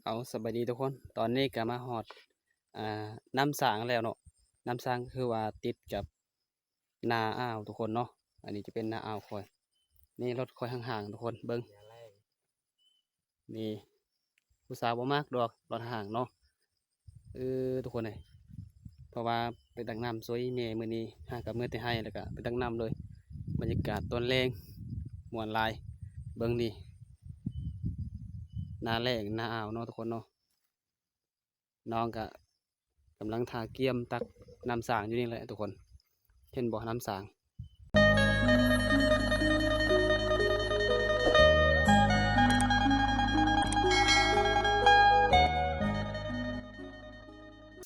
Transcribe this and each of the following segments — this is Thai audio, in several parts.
เอาสบายดีทุกคนตอนนี้ก็มาฮอดอ่น้ำสางแล้วเนาะน้ำสางคือว่าติดกับนาอ่าวทุกคนเนาะอันนี้จะเป็นนาอ่าวคอยนี่รถคอยห่างๆทุกคนเบิ้งนี่ผู้สาวบ่มากดอกรถห่างเนาะทุกคนเลยเพราะว่าไปตักน้ำสวยเมย์มื้อนี้หากับมื้อที่ให้แล้วก็ไปตักน้ำเลยบรรยากาศตอนแรงม่วนหลายเบิ้งนี่นาแรงนาอ่าวเนาะทุกคนเนาะน้องก็กำลังทาเกียมตักน้ำสางอยู่นี่แหละทุกคนเห็นบ่อน้ำสาง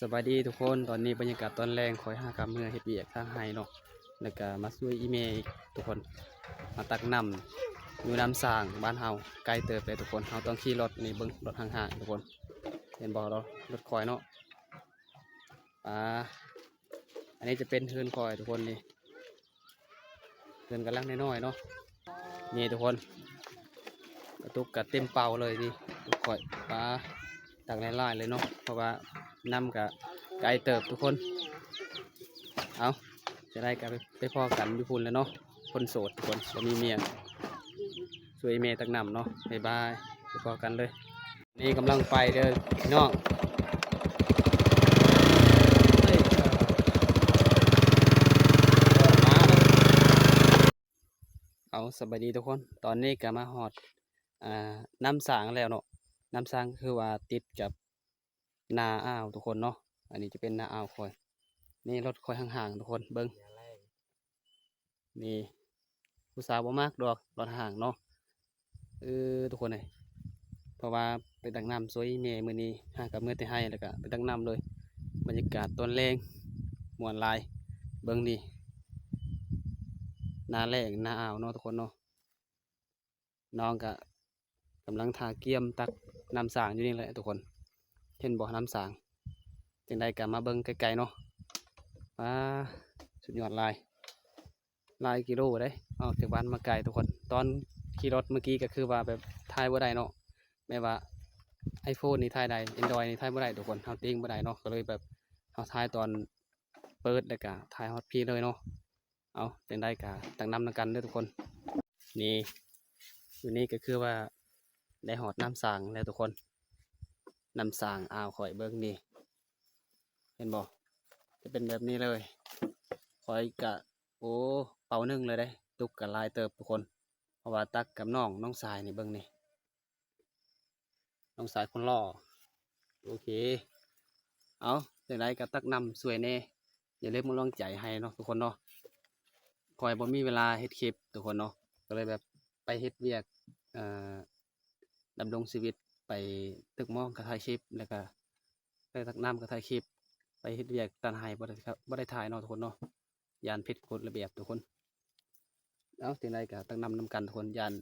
สวัสดีทุกคนตอนนี้บรรยากาศตอนแรงคอยหากำเมื่อเฮ็ดเวียกทางไห้เนาะแล้วก็มาช่วยอีเมย์ทุกคนมาตักน้ำอยู่น้ำสางบ้านเฮาไกลเติบเลยทุกคนเฮาต้องขี่รถนี่เบิ้งรถห่างๆทุกคนเห็นบ่เรารถคอยเนาะอันนี้จะเป็นเฮือนคอยทุกคนนี่เฮือนกำลังน้อยๆเนาะนี่ทุกคนกระตุกกระเต็มเป่าเลยนี่คอยตักไล่ๆเลยเนาะเพราะว่าน้ำกับไกลเติบทุกคนเอาจะได้กันไปพอกันญี่ปุ่นแล้วเนาะคนโสดทุกคนจะมีเมียสวยเมียตักน้ำเนาะบ๊ายบายไปพอกันเลยนี่กำลังไปเด้อพี่น้องเอาสบายดีทุกคนตอนนี้ก็มาฮอดน้ำสางแล้วเนาะน้ำสางคือว่าติดกับนาอ่าวทุกคนเนาะอันนี้จะเป็นนาอ่าวคอยนี่รถคอยห่างๆทุกคนเบิ้งนี่ผู้สาวบ่มากดอกรถห่างเนาะทุกคนเลยเพราะว่าไปตักน้ำสวยเมย์มื้อนี้หากับมื้อที่ให้แล้วก็ไปตักน้ำเลยบรรยากาศตอนแรงม่วนหลายเบิ้งนี่นาแรงนาอ่าวเนาะทุกคนเนาะน้องก็กำลังทาเกียมตักน้ำสางอยู่นี่แหละทุกคนเห็นบ่อน้ำสางจังใดก็มาเบิ้งไกลๆเนาะสุดยอดลายกิโลได้ออกจากบ้านมาไกลทุกคนตอนขี่รถเมื่อกี้ก็คือว่าแบบถ่ายบ่ได้เนาะแม้ว่า iPhone นี่ถ่ายได้ Android นี่ถ่ายบ่ได้ทุกคนเฮาติ้งบ่ได้เนาะก็เลยแบบเฮาถ่ายตอนเปิดแล้วก็ถ่ายฮอตพีเลยเนาะเอาจังได้ก็ตั้งนำกันเด้อทุกคนนี่อยู่นี่ก็คือว่าได้หอดน้ำสางแล้วทุกคนน้ำสางอ่าวข่อยเบิ้งนี่เห็นบ่จะเป็นแบบนี้เลยข่อยกะโอ้เป่านึ่งเลยได้ตุกกับลายเติบทุกคนเพราะว่าตักกับน้องสายนี่เบิ้งนี่น้องสายคนหล่อโอเคเอาจังไดก็ตักนำสวยแน่อย่าลืมมาลองใจให้เนาะทุกคนเนาะคอยบ่มีเวลาเฮ็ดคลิปทุกคนเนาะก็เลยแบบไปเฮ็ดเวียกเอ่อดำรงชีวิตไปตึกหม้องกระถ่ายคลิปแล้วก็ไปตักน้ำกระถ่ายคลิปไปเฮ็ดเวียกตัดไห้บ่ได้ถ่ายเนาะทุกคนเนาะยานผิดกฎระเบียบทุกคนเอาจังไดก็ตักนำกันทุกคนยาน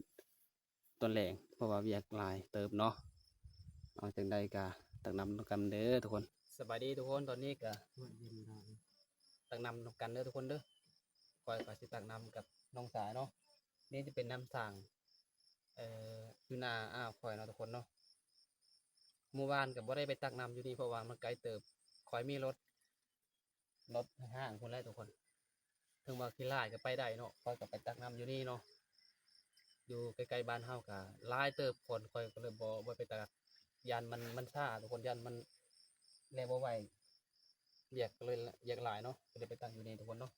ต้นแหลงเพราะว่าเวียกหลายเติบเนาะเอาจังใดก็ตักนำกันเด้อทุกคนสบายดีทุกคนตอนนี้ก็ตักนำกันเด้อทุกคนเด้อคอยสิตักนำกับน้องสายเนาะนี่จะเป็นน้ำสางอยู่นาอ้าวคอยเนาะทุกคนเนาะเมื่อวานกับบ่ได้ไปตักน้ำอยู่นี่เพราะว่ามันไกลเติบคอยมีรถห่างคนแรกทุกคนถึงว่าขี้ไล่ก็ไปได้เนาะคอยกับไปตักน้ำอยู่นี่เนาะอยู่ใกล้ๆบ้านเฮากับไล่เติบคนคอยก็เลยบ่ไปตักยันมันซ่าทุกคนยันมันแรงบ่ไหวเรียกเลยเรียกหลายเนาะก็เลยไปตักอยู่นี่ทุกคนเนาะ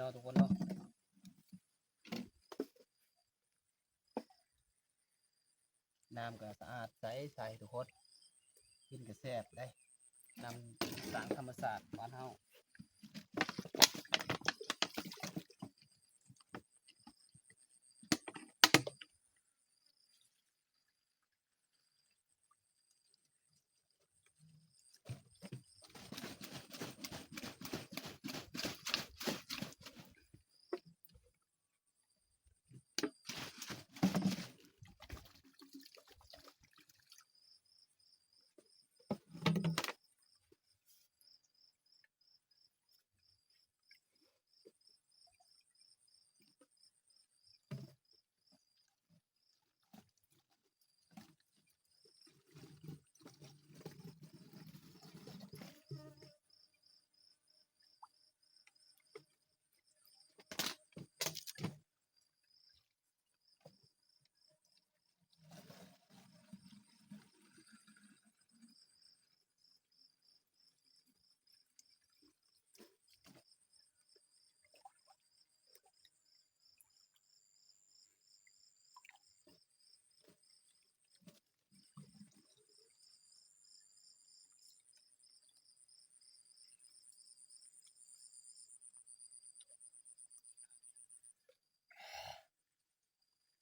นาะทุกคนเนาะน้ำก็สะอาดใสทุกคนกินก็แซ่บได้น้ำสางธรรมศาสตร์บ้านเฮา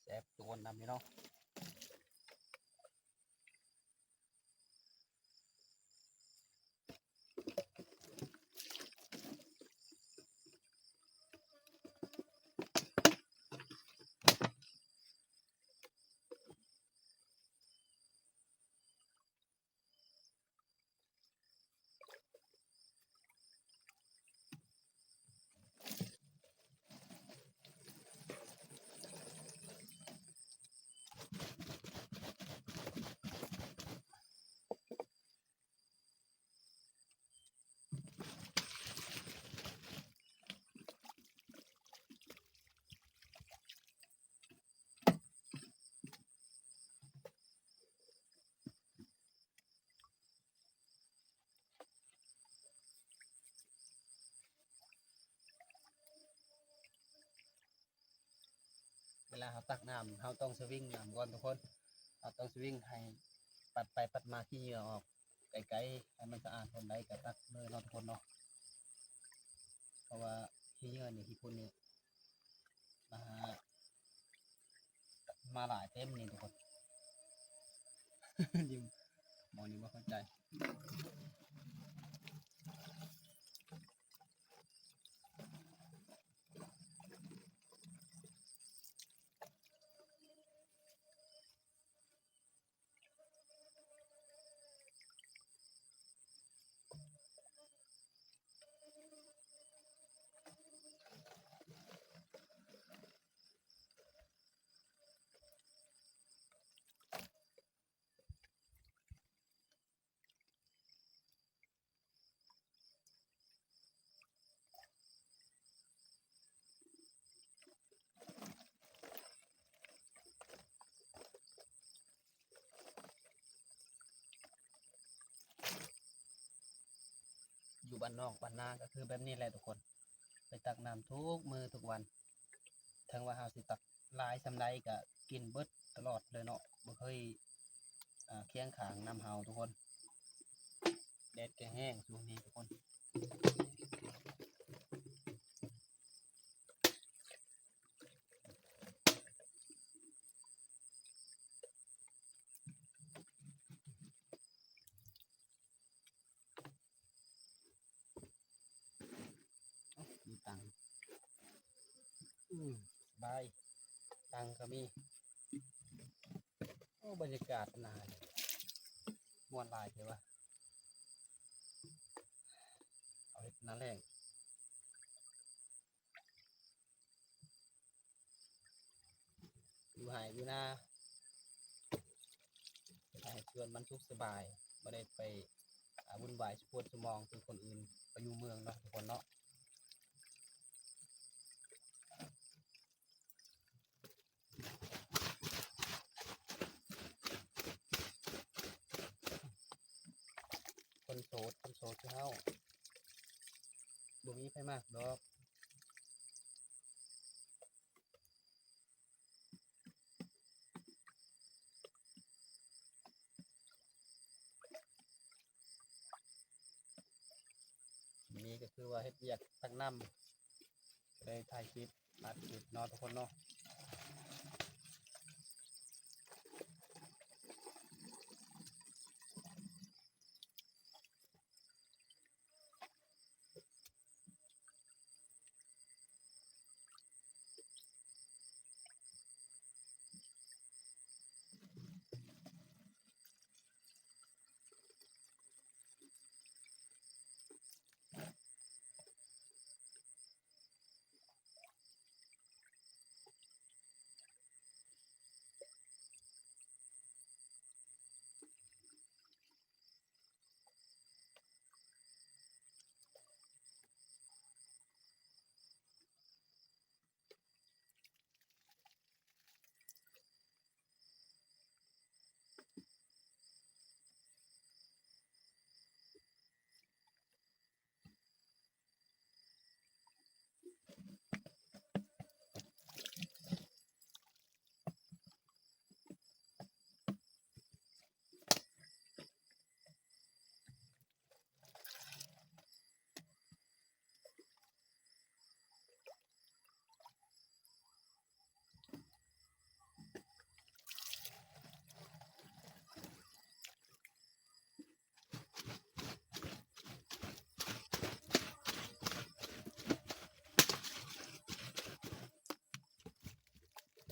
แซ่บทุกคนนำนี่เนาะเวลาเราตักน้ำเราต้องสวิงน้ำก่อนทุกคนเราต้องสวิงให้ปัดไปปัดมาขี้เหงื่อออกไกลๆให้มันสะอาดคนใดก็ตักเลยเนาะทุกคนเนาะเพราะว่าขี้เหงื่อนี่ขี้ฝุ่นนี่มาหามาหลายเต็มนี่ทุกคน ยิ้มหมอนี่บ่เข้าใจอยู่บ้านนอกบ้านนาก็คือแบบนี้แหละทุกคนไปตักน้ำทุกมือทุกวันทั้งว่าเฮาสิตักหลายสำใดก็กินเบิดตลอดเลยเนาะบ่เคยเคียงข้างน้ำเฮาทุกคนแดดก็แห้งช่วงนี้ทุกคนมีตังค์บายตังค์ก็มีโอ้บรรยากาศนานม่วนหลายเถอะวะเอาเฮ็ดนาแรงอยู่ไห้อยู่นาให้ชวนมันสุขสบายบ่ได้ไปวุ่นวายสะพดสมองคือคนอื่นไปอยู่เมืองเนาะทุกคนเนาะคนโสดคือเฮาบ่มีไผมากดอก ว่าเฮ็ดเวียกตักน้ำเลยถ่ายคลิปอัดคลิปเนาะทุกคนเนาะ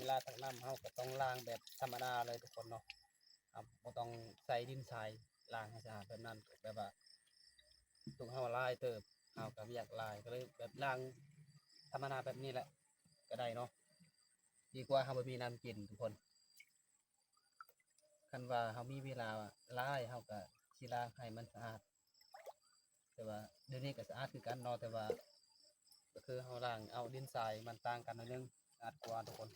เวลาตักน้ำเฮาก็ต้องล้างแบบธรรมดาเลยทุกคนเนาะครับบ่ต้องใส่ดินทรายล้างให้สะอาดแบบนั้นแบบว่าตุกเฮาลายเติบเฮาก็อยากลายก็เลยแบบล้างธรรมดาแบบนี้แหละก็ได้เนาะดีกว่าเฮาบ่มีน้ำกินทุกคนคันว่าเฮามีเวลาลายเฮาก็สิล้างให้มันสะอาดแต่ว่าเดี๋ยวนี้ก็สะอาดคือกันเนาะแต่ว่าก็คือเฮาล้างเอาดินทรายมันต่างกันนิดนึงสะอาดกว่าทุกคน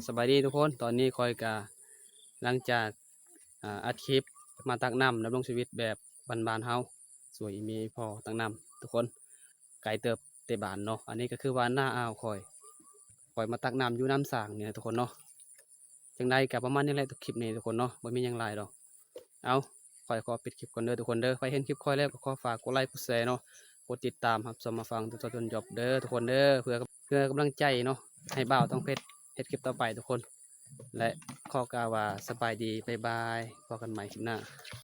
สบายดีทุกคนตอนนี้คอยกะหลังจากอัดคลิปมาตักน้ำดำรงชีวิตแบบบ้านๆเฮาสวยมีพอตักน้ำทุกคนไก่เติบเตบานเนาะอันนี้ก็คือว่าหน้าอ่าวคอยมาตักน้ำอยู่น้ำสางเนี่ยทุกคนเนาะจังใดกับประมาณนี้แหละทุกคลิปนี้ทุกคนเนาะไม่มีหยังไรดอกเอาคอยขอปิดคลิปก่อนเด้อทุกคนเด้อใครเห็นคลิปคอยแล้วก็ขอฝากกดไลค์กดแชร์เนาะกดติดตามครับสมาฟังจนจบเด้อทุกคนเด้อเพื่อกำลังใจเนาะให้บ่าวต้องเพชรเฮ็ดคลิปต่อไปทุกคนและขอกล่าวว่าสบายดีบ๊ายบายพบกันใหม่คลิปหน้า